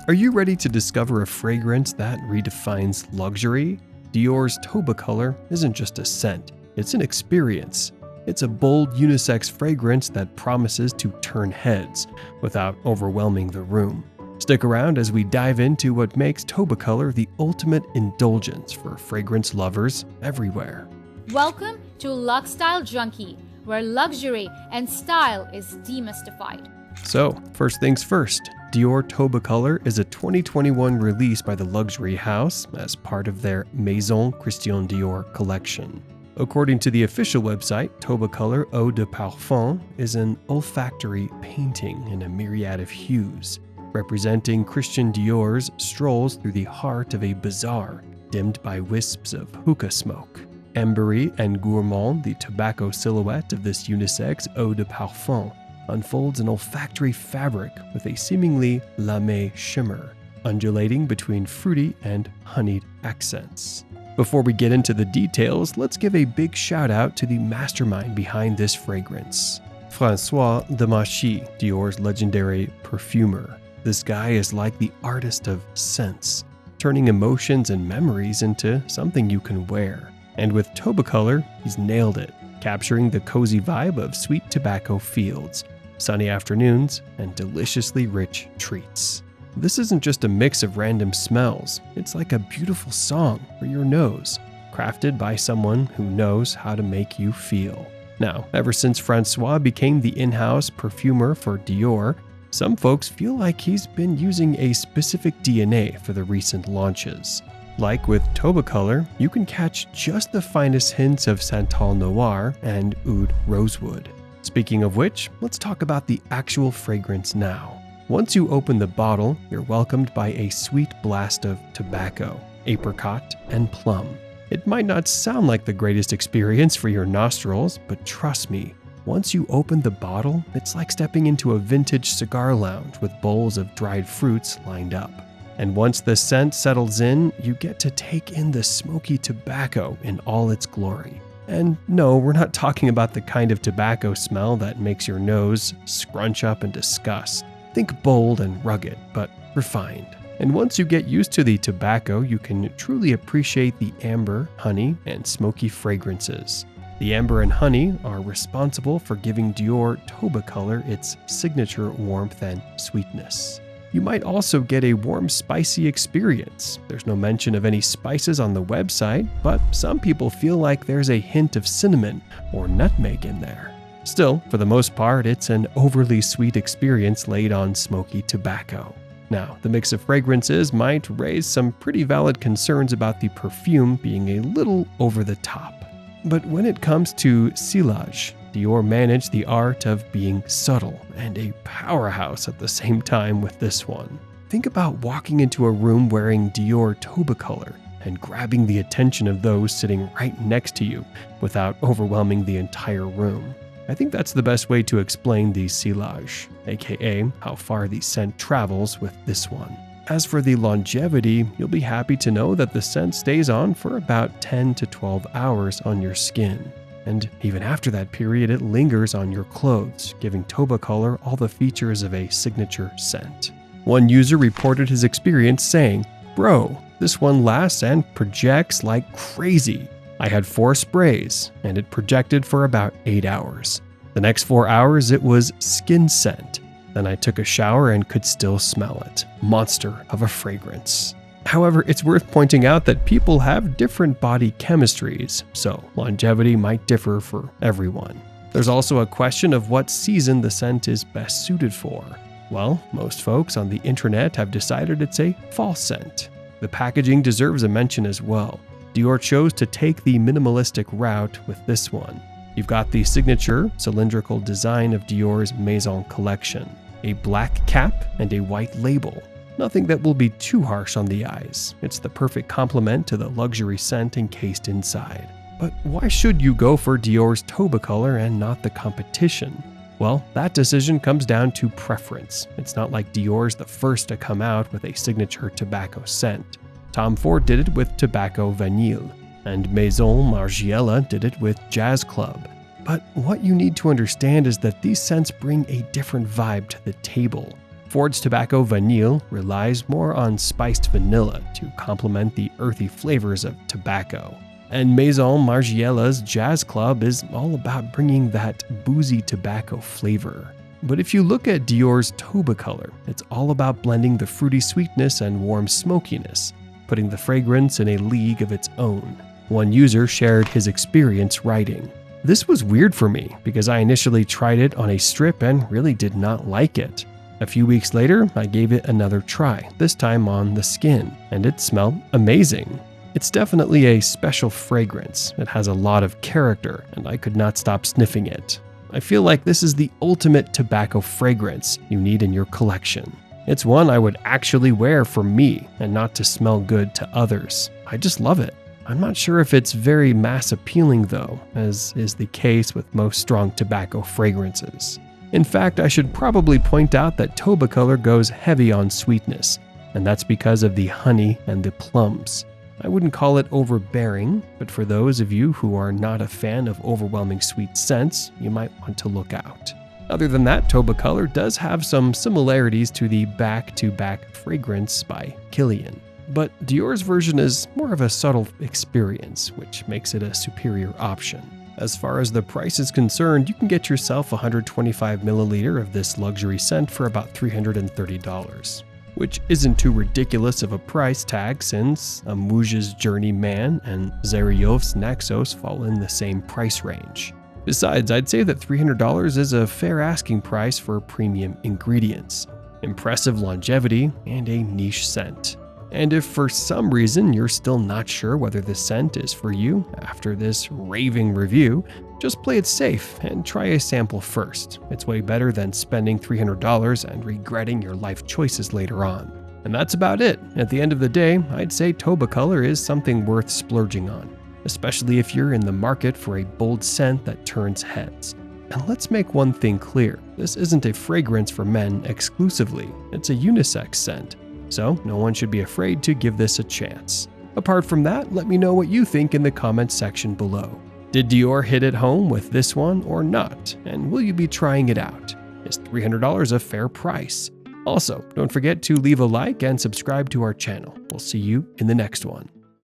Are you ready to discover a fragrance that redefines luxury? Dior's Tobacolor isn't just a scent, it's an experience. It's a bold unisex fragrance that promises to turn heads without overwhelming the room. Stick around as we dive into what makes Tobacolor the ultimate indulgence for fragrance lovers everywhere. Welcome to Lux Style Junkie, where luxury and style is demystified. So, first things first, Dior Tobacolor is a 2021 release by the luxury house as part of their Maison Christian Dior collection. According to the official website, Tobacolor Eau de Parfum is an olfactory painting in a myriad of hues, representing Christian Dior's strolls through the heart of a bazaar dimmed by wisps of hookah smoke. Ambery and gourmand, the tobacco silhouette of this unisex Eau de Parfum, unfolds an olfactory fabric with a seemingly lamé shimmer, undulating between fruity and honeyed accents. Before we get into the details, let's give a big shout out to the mastermind behind this fragrance, François Demachy, Dior's legendary perfumer. This guy is like the artist of scents, turning emotions and memories into something you can wear. And with Tobacolor, he's nailed it, capturing the cozy vibe of sweet tobacco fields, sunny afternoons, and deliciously rich treats. This isn't just a mix of random smells, it's like a beautiful song for your nose, crafted by someone who knows how to make you feel. Now, ever since François became the in-house perfumer for Dior, some folks feel like he's been using a specific DNA for the recent launches. Like with Tobacolor, you can catch just the finest hints of Santal Noir and Oud Rosewood. Speaking of which, let's talk about the actual fragrance now. Once you open the bottle, you're welcomed by a sweet blast of tobacco, apricot, and plum. It might not sound like the greatest experience for your nostrils, but trust me, once you open the bottle, it's like stepping into a vintage cigar lounge with bowls of dried fruits lined up. And once the scent settles in, you get to take in the smoky tobacco in all its glory. And no, we're not talking about the kind of tobacco smell that makes your nose scrunch up in disgust. Think bold and rugged, but refined. And once you get used to the tobacco, you can truly appreciate the amber, honey, and smoky fragrances. The amber and honey are responsible for giving Dior Tobacolor its signature warmth and sweetness. You might also get a warm, spicy experience. There's no mention of any spices on the website, but some people feel like there's a hint of cinnamon or nutmeg in there. Still, for the most part, it's an overly sweet experience laid on smoky tobacco. Now, the mix of fragrances might raise some pretty valid concerns about the perfume being a little over the top. But when it comes to Sillage, Dior managed the art of being subtle and a powerhouse at the same time with this one. Think about walking into a room wearing Dior Tobacolor and grabbing the attention of those sitting right next to you without overwhelming the entire room. I think that's the best way to explain the Sillage, aka how far the scent travels with this one. As for the longevity, you'll be happy to know that the scent stays on for about 10 to 12 hours on your skin. And even after that period, it lingers on your clothes, giving Tobacolor all the features of a signature scent. One user reported his experience saying, "Bro, this one lasts and projects like crazy. I had 4 sprays, and it projected for about 8 hours. The next 4 hours, it was skin scent. Then I took a shower and could still smell it. Monster of a fragrance." However, it's worth pointing out that people have different body chemistries, so longevity might differ for everyone. There's also a question of what season the scent is best suited for. Well, most folks on the internet have decided it's a fall scent. The packaging deserves a mention as well. Dior chose to take the minimalistic route with this one. You've got the signature cylindrical design of Dior's Maison collection, a black cap and a white label. Nothing that will be too harsh on the eyes. It's the perfect complement to the luxury scent encased inside. But why should you go for Dior's Tobacolor and not the competition? Well, that decision comes down to preference. It's not like Dior's the first to come out with a signature tobacco scent. Tom Ford did it with Tobacco Vanille, and Maison Margiela did it with Jazz Club. But what you need to understand is that these scents bring a different vibe to the table. Ford's Tobacco Vanille relies more on spiced vanilla to complement the earthy flavors of tobacco. And Maison Margiela's Jazz Club is all about bringing that boozy tobacco flavor. But if you look at Dior's Tobacolor, it's all about blending the fruity sweetness and warm smokiness, putting the fragrance in a league of its own. One user shared his experience writing, "This was weird for me because I initially tried it on a strip and really did not like it. A few weeks later, I gave it another try, this time on the skin, and it smelled amazing. It's definitely a special fragrance. It has a lot of character, and I could not stop sniffing it. I feel like this is the ultimate tobacco fragrance you need in your collection. It's one I would actually wear for me and not to smell good to others. I just love it. I'm not sure if it's very mass appealing though, as is the case with most strong tobacco fragrances. In fact, I should probably point out that Tobacolor goes heavy on sweetness, and that's because of the honey and the plums. I wouldn't call it overbearing, but for those of you who are not a fan of overwhelming sweet scents, you might want to look out. Other than that, Tobacolor does have some similarities to the back-to-back fragrance by Kilian. But Dior's version is more of a subtle experience, which makes it a superior option. As far as the price is concerned, you can get yourself 125 milliliter of this luxury scent for about $330, which isn't too ridiculous of a price tag since a Mouge's Journey Man and Zeriof's Naxos fall in the same price range. Besides, I'd say that $300 is a fair asking price for premium ingredients, impressive longevity, and a niche scent. And if for some reason you're still not sure whether this scent is for you after this raving review, just play it safe and try a sample first. It's way better than spending $300 and regretting your life choices later on. And that's about it. At the end of the day, I'd say Tobacolor is something worth splurging on, especially if you're in the market for a bold scent that turns heads. And let's make one thing clear, this isn't a fragrance for men exclusively, it's a unisex scent. So no one should be afraid to give this a chance. Apart from that, let me know what you think in the comments section below. Did Dior hit it home with this one or not? And will you be trying it out? Is $300 a fair price? Also, don't forget to leave a like and subscribe to our channel. We'll see you in the next one.